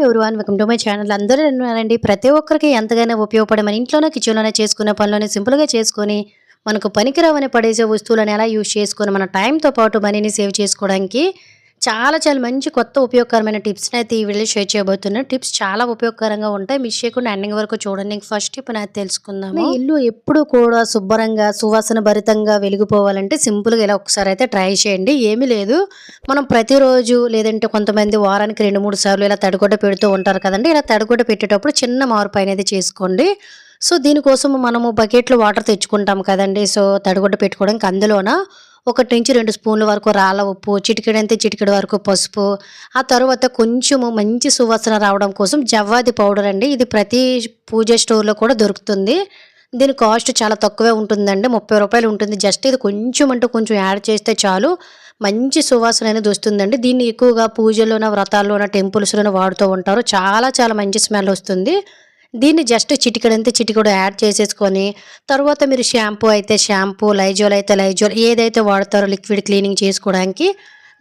Everyone welcome to my channel. అందరూ ఉన్నారండి. ప్రతి ఒక్కరికి ఎంతగానో ఉపయోగపడే మన ఇంట్లోనే కిచెన్లోనే చేసుకునే పనులని సింపుల్గా చేసుకొని మనకు పనికిరావని పడేసే వస్తువులను ఎలా యూజ్ చేసుకొని మన టైంతో పాటు మనీని సేవ్ చేసుకోవడానికి చాలా చాలా మంచి కొత్త ఉపయోగకరమైన టిప్స్ని అయితే ఈ వీడియో షేర్ చేయబోతున్నాను. టిప్స్ చాలా ఉపయోగకరంగా ఉంటాయి. మిస్ చేయకుండా ఎండింగ్ వరకు చూడండి. ఫస్ట్ టిప్ అనేది తెలుసుకుందాము. మీ ఇల్లు ఎప్పుడు కూడా శుభ్రంగా సువాసన భరితంగా వెలిగిపోవాలంటే సింపుల్గా ఇలా ఒకసారి అయితే ట్రై చేయండి. ఏమీ లేదు, మనం ప్రతిరోజు లేదంటే కొంతమంది వారానికి 2-3 సార్లు ఇలా తడిగుడ్డ పెడుతూ ఉంటారు కదండి. ఇలా తడిగుడ్డ పెట్టేటప్పుడు చిన్న మార్పు అనేది చేసుకోండి. సో దీనికోసం మనము బకెట్లో వాటర్ తెచ్చుకుంటాం కదండి. సో తడిగుడ్డ పెట్టుకోవడానికి అందులోన 1-2 స్పూన్ల వరకు రాళ్ళ ఉప్పు, చిటికెడు వరకు పసుపు, ఆ తర్వాత కొంచెము మంచి సువాసన రావడం కోసం జవ్వాది పౌడర్ అండి. ఇది ప్రతి పూజ స్టోర్లో కూడా దొరుకుతుంది. దీని కాస్ట్ చాలా తక్కువే ఉంటుందండి, 30 రూపాయలు ఉంటుంది. జస్ట్ ఇది కొంచెం అంటే కొంచెం యాడ్ చేస్తే చాలు మంచి సువాసన అనేది వస్తుందండి. దీన్ని ఎక్కువగా పూజల్లోన, వ్రతాల్లోన, టెంపుల్స్లోన వాడుతూ ఉంటారు. చాలా చాలా మంచి స్మెల్ వస్తుంది. దీన్ని జస్ట్ చిటికెడు యాడ్ చేసేసుకొని తర్వాత మీరు షాంపూ అయితే షాంపూ, లైజోల్ అయితే లైజోల్, ఏదైతే వాడతారో లిక్విడ్ క్లీనింగ్ చేసుకోవడానికి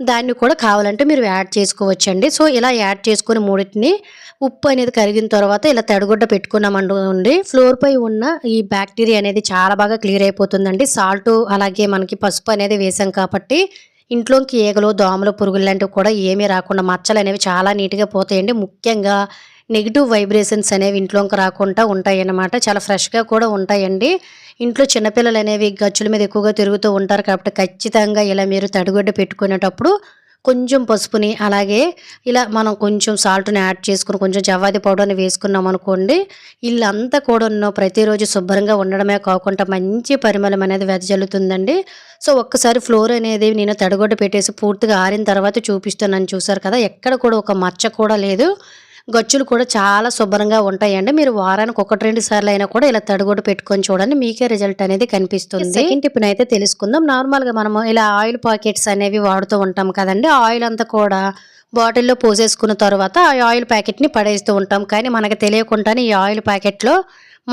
దాన్ని కూడా కావాలంటే మీరు యాడ్ చేసుకోవచ్చండి. సో ఇలా యాడ్ చేసుకొని మూడింటిని ఉప్పు అనేది కరిగిన తర్వాత ఇలా తడిగుడ్డ పెట్టుకున్నామండి. ఫ్లోర్ పై ఉన్న ఈ బ్యాక్టీరియా అనేది చాలా బాగా క్లియర్ అయిపోతుందండి. సాల్ట్ అలాగే మనకి పసుపు అనేది వేసాం కాబట్టి ఇంట్లోకి ఈగలు, దోమలు, పురుగులు లాంటివి కూడా ఏమీ రాకుండా మచ్చలు అనేవి చాలా నీట్గా పోతాయండి. ముఖ్యంగా నెగిటివ్ వైబ్రేషన్స్ అనేవి ఇంట్లోకి రాకుండా ఉంటాయి అన్నమాట. చాలా ఫ్రెష్గా కూడా ఉంటాయండి. ఇంట్లో చిన్నపిల్లలు అనేవి గచ్చుల మీద ఎక్కువగా తిరుగుతూ ఉంటారు కాబట్టి ఖచ్చితంగా ఇలా మీరు తడిగుడ్డ పెట్టుకునేటప్పుడు కొంచెం పసుపుని అలాగే ఇలా మనం కొంచెం సాల్ట్ని యాడ్ చేసుకుని కొంచెం జవ్వాది పౌడర్ని వేసుకున్నాం అనుకోండి, ఇల్లంతా కూడా ప్రతిరోజు శుభ్రంగా ఉండడమే కాకుండా మంచి పరిమళం అనేది వెదజల్లుతుందండి. సో ఒక్కసారి ఫ్లోర్ అనేది నేను తడిగుడ్డ పెట్టేసి పూర్తిగా ఆరిన తర్వాత చూపిస్తున్నాను. చూసారు కదా, ఎక్కడ కూడా ఒక మచ్చ కూడా లేదు. గచ్చులు కూడా చాలా శుభ్రంగా ఉంటాయండి. మీరు వారానికి 1-2 సార్లు అయినా కూడా ఇలా తడిగుడ్డ పెట్టుకొని చూడండి, మీకే రిజల్ట్ అనేది కనిపిస్తుంది. సెకండ్ టిప్ అయితే తెలుసుకుందాం. నార్మల్గా మనము ఇలా ఆయిల్ ప్యాకెట్స్ అనేవి వాడుతూ ఉంటాం కదండి. ఆయిల్ అంతా కూడా బాటిల్లో పోసేసుకున్న తర్వాత ఆ ఆయిల్ ప్యాకెట్ని పడేస్తూ ఉంటాం. కానీ మనకు తెలియకుండానే ఈ ఆయిల్ ప్యాకెట్లో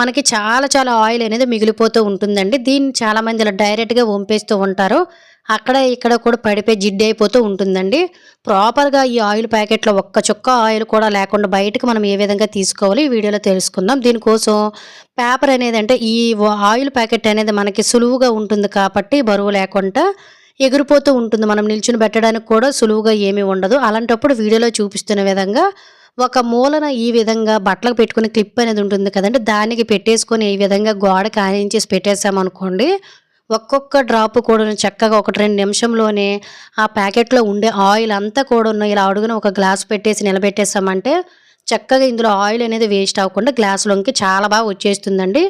మనకి చాలా చాలా ఆయిల్ అనేది మిగిలిపోతూ ఉంటుందండి. దీన్ని చాలామంది ఇలా డైరెక్ట్గా వంపేస్తూ ఉంటారు. అక్కడ ఇక్కడ కూడా పడిపోయి జిడ్డు అయిపోతూ ఉంటుందండి. ప్రాపర్గా ఈ ఆయిల్ ప్యాకెట్లో ఒక్క చుక్క ఆయిల్ కూడా లేకుండా బయటకు మనం ఏ విధంగా తీసుకోవాలి ఈ వీడియోలో తెలుసుకుందాం. దీనికోసం పేపర్ అనేది అంటే ఈ ఆయిల్ ప్యాకెట్ అనేది మనకి సులువుగా ఉంటుంది కాబట్టి బరువు లేకుండా ఎగిరిపోతూ ఉంటుంది. మనం నిల్చుని పెట్టడానికి కూడా సులువుగా ఏమీ ఉండదు. అలాంటప్పుడు వీడియోలో చూపిస్తున్న విధంగా ఒక మూలన ఈ విధంగా బట్టలకు పెట్టుకునే క్లిప్ అనేది ఉంటుంది కదండి, దానికి పెట్టేసుకొని ఈ విధంగా గోడకి ఆనించేసి పెట్టేసామనుకోండి, ఒక్కొక్క డ్రాప్ కూడా చక్కగా 1-2 నిమిషంలోనే ఆ ప్యాకెట్లో ఉండే ఆయిల్ అంతా కూడా ఇలా అడుగున ఒక గ్లాస్ పెట్టేసి నిలబెట్టేసామంటే చక్కగా ఇందులో ఆయిల్ అనేది వేస్ట్ అవ్వకుండా గ్లాసులోకి చాలా బాగా వచ్చేస్తుందండి.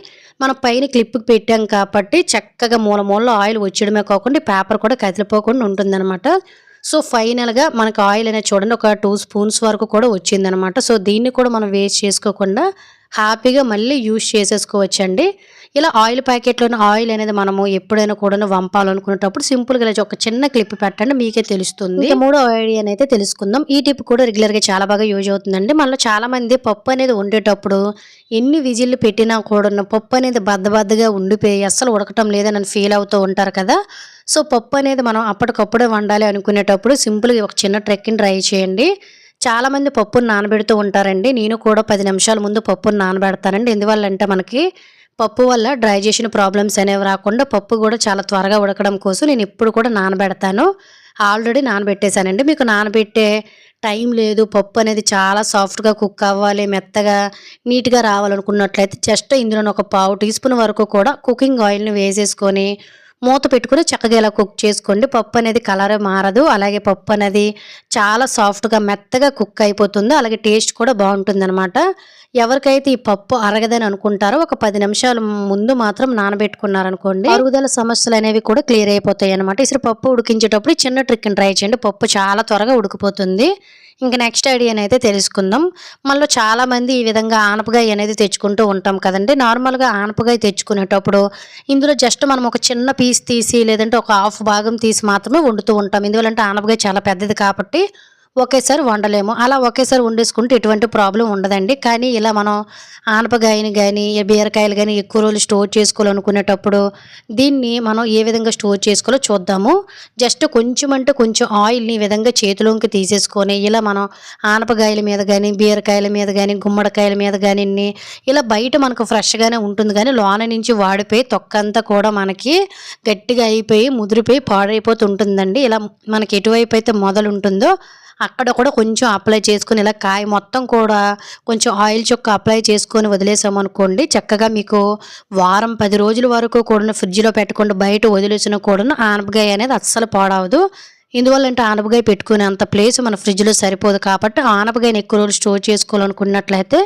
మనం పైన క్లిప్కి పెట్టాం కాబట్టి చక్కగా మూలలో ఆయిల్ వచ్చేయడమే కాకుండా పేపర్ కూడా కదిలిపోకుండా ఉంటుందన్నమాట. సో ఫైనల్గా మనకు ఆయిల్ అనేది చూడండి ఒక 2 స్పూన్స్ వరకు కూడా వచ్చిందనమాట. సో దీన్ని కూడా మనం వేస్ట్ చేసుకోకుండా హ్యాపీగా మళ్ళీ యూజ్ చేసేసుకోవచ్చండి. ఇలా ఆయిల్ ప్యాకెట్లోని ఆయిల్ అనేది మనము ఎప్పుడైనా కూడా వంపాలనుకునేటప్పుడు సింపుల్గా ఇలా ఒక చిన్న క్లిప్ పెట్టండి, మీకే తెలుస్తుంది. మూడో ఐడియా అయితే తెలుసుకుందాం. ఈ టిప్ కూడా రెగ్యులర్గా చాలా బాగా యూజ్ అవుతుందండి. మనలో చాలా మంది పప్పు అనేది వండేటప్పుడు ఎన్ని విజిల్లు పెట్టినా కూడా పప్పు అనేది బద్దగా ఉండిపోయి అస్సలు ఉడకటం లేదని ఫీల్ అవుతూ ఉంటారు కదా. సో పప్పు అనేది మనం అప్పటికప్పుడే వండాలి అనుకునేటప్పుడు సింపుల్గా ఒక చిన్న ట్రెక్ని ట్రై చేయండి. చాలామంది పప్పును నానబెడుతూ ఉంటారండి. నేను కూడా 10 నిమిషాల ముందు పప్పును నానబెడతానండి. ఎందువల్లంటే మనకి పప్పు వల్ల డైజెషన్ ప్రాబ్లమ్స్ అనేవి రాకుండా పప్పు కూడా చాలా త్వరగా ఉడకడం కోసం నేను ఎప్పుడు కూడా నానబెడతాను. ఆల్రెడీ నానబెట్టేశానండి. మీకు నానబెట్టే టైం లేదు, పప్పు అనేది చాలా సాఫ్ట్గా కుక్ అవ్వాలి, మెత్తగా నీట్గా రావాలనుకున్నట్లయితే జస్ట్ ఇందులో ఒక 1/2 టీ స్పూన్ వరకు కూడా కుకింగ్ ఆయిల్ని వేసేసుకొని మూత పెట్టుకుని చక్కగా ఇలా కుక్ చేసుకోండి. పప్పు అనేది కలర్ మారదు, అలాగే పప్పు అనేది చాలా సాఫ్ట్గా మెత్తగా కుక్ అయిపోతుంది, అలాగే టేస్ట్ కూడా బాగుంటుంది అనమాట. ఎవరికైతే ఈ పప్పు అరగదని అనుకుంటారో ఒక 10 నిమిషాల ముందు మాత్రం నానబెట్టుకున్నారనుకోండి, అరుగుదల సమస్యలు అనేవి కూడా క్లియర్ అయిపోతాయి అనమాట. ఇసలు పప్పు ఉడికించేటప్పుడు చిన్న ట్రిక్ని ట్రై చేయండి, పప్పు చాలా త్వరగా ఉడికిపోతుంది. ఇంకా నెక్స్ట్ ఐడియాని అయితే తెలుసుకుందాం. మనలో చాలామంది ఈ విధంగా ఆనపకాయ అనేది తెచ్చుకుంటూ ఉంటాం కదండి. నార్మల్గా ఆనపకాయ తెచ్చుకునేటప్పుడు ఇందులో జస్ట్ మనం ఒక చిన్న పీస్ తీసి లేదంటే ఒక హాఫ్ భాగం తీసి మాత్రమే వండుతూ ఉంటాం. ఎందువల్లంటే ఆనపకాయ చాలా పెద్దది కాబట్టి ఒకేసారి వండలేము. అలా ఒకేసారి వండేసుకుంటే ఎటువంటి ప్రాబ్లమ్ ఉండదండి. కానీ ఇలా మనం ఆనపకాయని గానీ, బీరకాయలు గానీ ఎక్కువ రోజులు స్టోర్ చేసుకోవాలనుకునేటప్పుడు దీన్ని మనం ఏ విధంగా స్టోర్ చేసుకోవాలో చూద్దాము. జస్ట్ కొంచెం అంటే కొంచెం ఆయిల్‌ని ఈ విధంగా చేతిలోకి తీసేసుకొని ఇలా మనం ఆనపకాయల మీద గానీ, బీరకాయల మీద గానీ, గుమ్మడికాయల మీద గానిన్ని ఇలా బయట మనకు ఫ్రెష్‌గానే ఉంటుంది గానీ లోన నుంచి వాడిపోయి తొక్కంతా కూడా మనకి గట్టిగా అయిపోయి, ముదిరిపోయి పాడైపోతుంటుందండి. ఇలా మనకి ఎటువైపు అయితే మొదలుంటుందో అక్కడ కూడా కొంచెం అప్లై చేసుకొని ఇలా కాయ మొత్తం కూడా కొంచెం ఆయిల్ చుక్క అప్లై చేసుకొని వదిలేసామనుకోండి చక్కగా మీకు వారం 10 రోజుల వరకు కూడా ఫ్రిడ్జ్‌లో పెట్టకుండా బయట వదిలేసినా కూడాను ఆనపకాయ అనేది అస్సలు పాడవదు. ఎందువల్లంటే ఆనపకాయ పెట్టుకునేంత ప్లేస్ మన ఫ్రిడ్జ్‌లో సరిపోదు కాబట్టి ఆనపకాయని ఎక్కువ రోజులు స్టోర్ చేసుకోవాలనుకున్నట్లయితే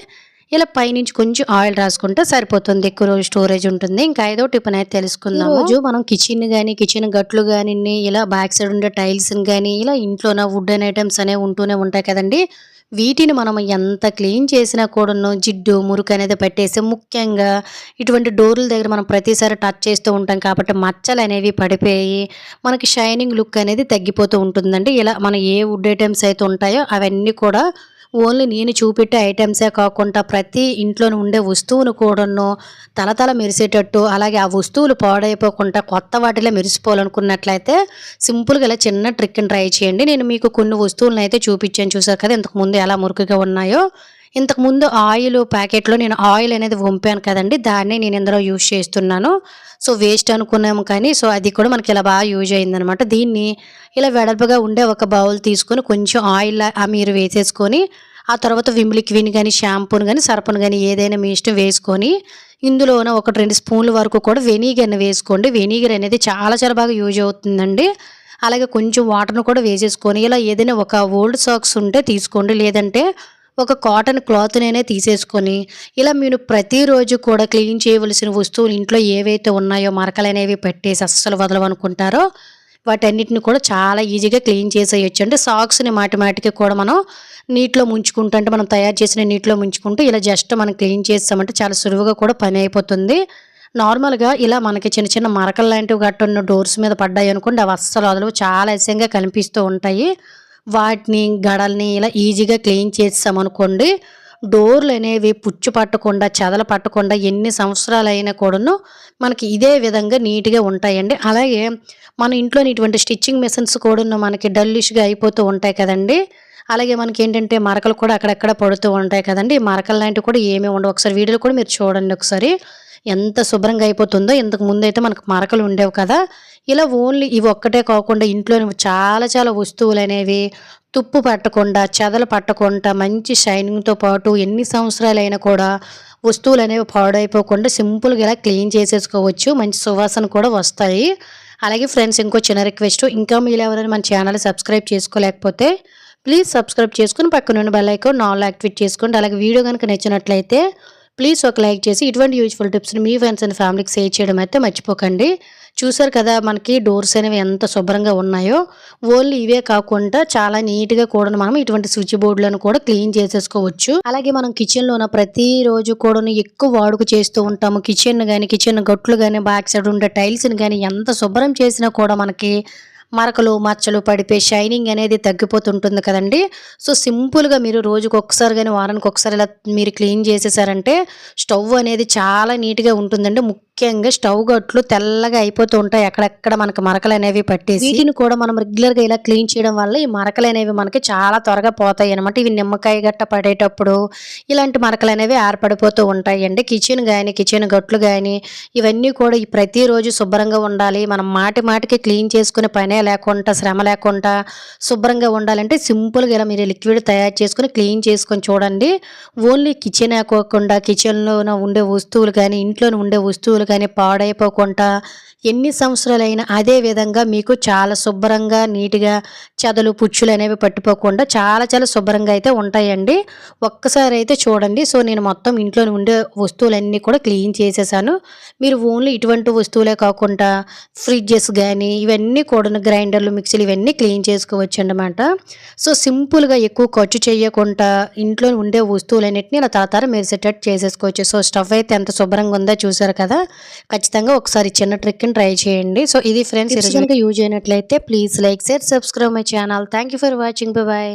ఇలా పైనుంచి కొంచెం ఆయిల్ రాసుకుంటే సరిపోతుంది. ఎక్కువ రోజు స్టోరేజ్ ఉంటుంది. ఇంకా ఐదో టిప్ అయితే తెలుసుకుందాం. రోజు మనం కిచెన్ గట్లు గాని ఇలా బ్యాక్ సైడ్ ఉండే టైల్స్‌ని గాని ఇలా ఇంట్లోన వుడెన్ ఐటెమ్స్ అనేవి ఉంటూనే ఉంటాయి కదండీ! వీటిని మనం ఎంత క్లీన్ చేసినా కూడాను జిడ్డు, మురికి అనేది పట్టేసి ముఖ్యంగా ఇటువంటి డోర్ల దగ్గర మనం ప్రతిసారి టచ్ చేస్తూ ఉంటాం కాబట్టి మచ్చలనేవి పడిపోయి మనకి షైనింగ్ లుక్ అనేది తగ్గిపోతూ ఉంటుందండి. ఇలా మన ఏ వుడ్ ఐటెమ్స్ అయితే ఉంటాయో అవన్నీ కూడా ఓన్లీ నేను చూపెట్టే ఐటెమ్సే కాకుండా ప్రతి ఇంట్లోనే ఉండే వస్తువును కూడాను తళతళ మెరిసేటట్టు అలాగే ఆ వస్తువులు పాడైపోకుండా కొత్త వాటిలో మెరిసిపోవాలనుకున్నట్లయితే సింపుల్‌గా ఇలా చిన్న ట్రిక్‌ని ట్రై చేయండి. నేను మీకు కొన్ని వస్తువులను అయితే చూపించాను చూసారు కదా! ఇంతకుముందు ఎలా మురికిగా ఉన్నాయో. ఇంతకుముందు ఆయిల్ ప్యాకెట్‌లో నేను ఆయిల్ అనేది వంపాను కదండీ! దాన్నే నేను ఇందులో యూజ్ చేస్తున్నాను. సో, వేస్ట్ అనుకున్నాము కానీ అది కూడా మనకి ఇలా బాగా యూజ్ అయిందనమాట. దీన్ని ఇలా వెడల్పుగా ఉండే ఒక బౌల్ తీసుకొని కొంచెం ఆయిల్ మీరు వేసేసుకొని ఆ తర్వాత విమ్ లిక్విడ్‌ని గానీ, షాంపూని గానీ, సర్ఫ్‌ని గానీ ఏదైనా మీ ఇష్టం వేసుకొని ఇందులోన 1, 2 స్పూన్ల వరకు కూడా వెనిగర్‌ని వేసుకోండి. వెనిగర్ అనేది చాలా చాలా బాగా యూజ్ అవుతుందండి. అలాగే కొంచెం వాటర్‌ని కూడా వేసేసుకొని ఇలా ఏదైనా ఒక ఓల్డ్ సాక్స్ ఉంటే తీసుకోండి. లేదంటే ఒక కాటన్ క్లాత్‌నైనా తీసేసుకొని ఇలా మీరు ప్రతిరోజు కూడా క్లీన్ చేయవలసిన వస్తువులు ఇంట్లో ఏవైతే ఉన్నాయో మరకలనేవి పెట్టేసి అస్సలు వదలవనుకుంటారో వాటన్నిటిని కూడా చాలా ఈజీగా క్లీన్ చేసేయొచ్చు. అంటే సాక్స్‌ని మాటికి కూడా మనం నీటిలో ముంచుకుంటూ అంటే మనం తయారు చేసిన నీటిలో ముంచుకుంటూ ఇలా జస్ట్ మనం క్లీన్ చేసామంటే చాలా సులువుగా కూడా పని అయిపోతుంది. నార్మల్‌గా ఇలా మనకి చిన్న చిన్న మరకలు లాంటివి గట్టున్న డోర్స్ మీద పడ్డాయనుకోండి అవి అస్సలు వదలవు. చాలా అసహ్యంగా కనిపిస్తూ ఉంటాయి. వాటిని గడల్ని ఇలా ఈజీగా క్లీన్ చేసామనుకోండి డోర్‌లనేవి పుచ్చు పట్టకుండా, చెదలు పట్టకుండా ఎన్ని సంవత్సరాలైనా కూడాను మనకి ఇదే విధంగా నీట్‌గా ఉంటాయండి. అలాగే మన ఇంట్లోని ఇటువంటి స్టిచ్చింగ్ మెషిన్స్ కూడాను మనకి డల్లిష్‌గా అయిపోతూ ఉంటాయి కదండీ! అలాగే మనకేంటంటే మరకలు కూడా అక్కడక్కడ పడుతూ ఉంటాయి కదండీ! ఈ మరకలు లాంటివి కూడా ఏమీ ఉండవు. ఒకసారి వీడియోలో కూడా మీరు చూడండి ఒకసారి. ఎంత శుభ్రంగా అయిపోతుందో. ఇంతకు ముందైతే మనకు మరకలు ఉండేవి కదా! ఇలా ఓన్లీ ఇవి ఒక్కటే కాకుండా ఇంట్లోని చాలా చాలా వస్తువులనేవి తుప్పు పట్టకుండా, చెదలు పట్టకుండా మంచి షైనింగ్‌తో పాటు ఎన్ని సంవత్సరాలైనా కూడా వస్తువులనేవి పాడైపోకుండా సింపుల్‌గా ఇలా క్లీన్ చేసేసుకోవచ్చు. మంచి సువాసన కూడా వస్తాయి. అలాగే ఫ్రెండ్స్ ఇంకో చిన్న రిక్వెస్ట్ ఇంకా మీరు ఎవరైనా మన ఛానల్ సబ్స్క్రైబ్ చేసుకోలేకపోతే ప్లీజ్ సబ్స్క్రైబ్ చేసుకొని పక్కనున్న బెల్ ఐకాన్ ఆల్ యాక్టివేట్ చేసుకోండి. అలాగే వీడియో గనుక నచ్చినట్లయితే ప్లీజ్ ఒక లైక్ చేసి ఇటువంటి యూజ్‌ఫుల్ టిప్స్‌ని మీ ఫ్రెండ్స్ అండ్ ఫ్యామిలీకి షేర్ చేయడం అయితే మర్చిపోకండి. చూసారు కదా మనకి డోర్స్ అనేవి ఎంత శుభ్రంగా ఉన్నాయో. ఓన్లీ ఇవే కాకుండా చాలా నీట్‌గా కూడా మనం ఇటువంటి స్విచ్ బోర్డులను కూడా క్లీన్ చేసేసుకోవచ్చు. అలాగే మనం కిచెన్‌లోన ప్రతిరోజు కూడాను ఎక్కువ వాడుక చేస్తూ ఉంటాము. కిచెన్ గట్లు గాని, బ్యాక్ సైడ్ ఉండే టైల్స్‌ని గాని ఎంత శుభ్రం చేసినా కూడా మనకి మరకలు, మచ్చలు పడిపోయి షైనింగ్ అనేది తగ్గిపోతుంటుంది కదండీ! సో, సింపుల్‌గా మీరు రోజుకొకసారి గాని, వారానికొకసారి ఇలా మీరు క్లీన్ చేసేసారంటే స్టవ్ అనేది చాలా నీట్‌గా ఉంటుందండి. ముఖ్యంగా స్టవ్ గట్లు తెల్లగా అయిపోతూ ఉంటాయి. అక్కడక్కడ మనకు మరకలనేవి పట్టేసి. వీటిని కూడా మనం రెగ్యులర్‌గా ఇలా క్లీన్ చేయడం వల్ల ఈ మరకలనేవి మనకి చాలా త్వరగా పోతాయన్నమాట. ఇవి నిమ్మకాయ గట్ట పడేటప్పుడు ఇలాంటి మరకలనేవి ఏర్పడిపోతూ ఉంటాయండి. కిచెన్ గట్లు గాని ఇవన్నీ కూడా ఈ ప్రతిరోజు శుభ్రంగా ఉండాలి. మనం మాటికి క్లీన్ చేసుకునే పనే లేకుండా, శ్రమ లేకుండా శుభ్రంగా ఉండాలంటే సింపుల్‌గా ఇలా మీరు లిక్విడ్ తయారు చేసుకొని క్లీన్ చేసుకొని చూడండి. ఓన్లీ కిచెనే కాకుండా కిచెన్‌లోన ఉండే వస్తువులు గాని, ఇంట్లోనే ఉండే వస్తువులు కానీ పాడైపోకుండా ఎన్ని సంవత్సరాలైనా అదే విధంగా మీకు చాలా శుభ్రంగా నీట్‌గా చెదలు, పుచ్చులు అనేవి పట్టిపోకుండా చాలా చాలా శుభ్రంగా అయితే ఉంటాయండి. ఒక్కసారి అయితే చూడండి. సో, నేను మొత్తం ఇంట్లోనే ఉండే వస్తువులన్నీ కూడా క్లీన్ చేసేసాను. మీరు ఓన్లీ ఇటువంటి వస్తువులే కాకుండా ఫ్రిడ్జెస్ గానీ ఇవన్నీ కూడాను గ్రైండర్లు, మిక్సీలు ఇవన్నీ క్లీన్ చేసుకోవచ్చన్నమాట. సో, సింపుల్‌గా ఎక్కువ ఖర్చు చేయకుండా ఇంట్లో ఉండే వస్తువులన్నిటిని ఇలా తరతర మెరిసేటట్టు చేసేసుకోవచ్చు. సో, స్టవ్ అయితే ఎంత శుభ్రంగా ఉందో చూసారు కదా! ఖచ్చితంగా ఒకసారి చిన్న ట్రిక్‌ని ట్రై చేయండి. సో, ఇది ఫ్రెండ్స్ ఈరోజు కనుక యూజ్ అయినట్లయితే please like, share, subscribe my channel. Thank you for watching. By by.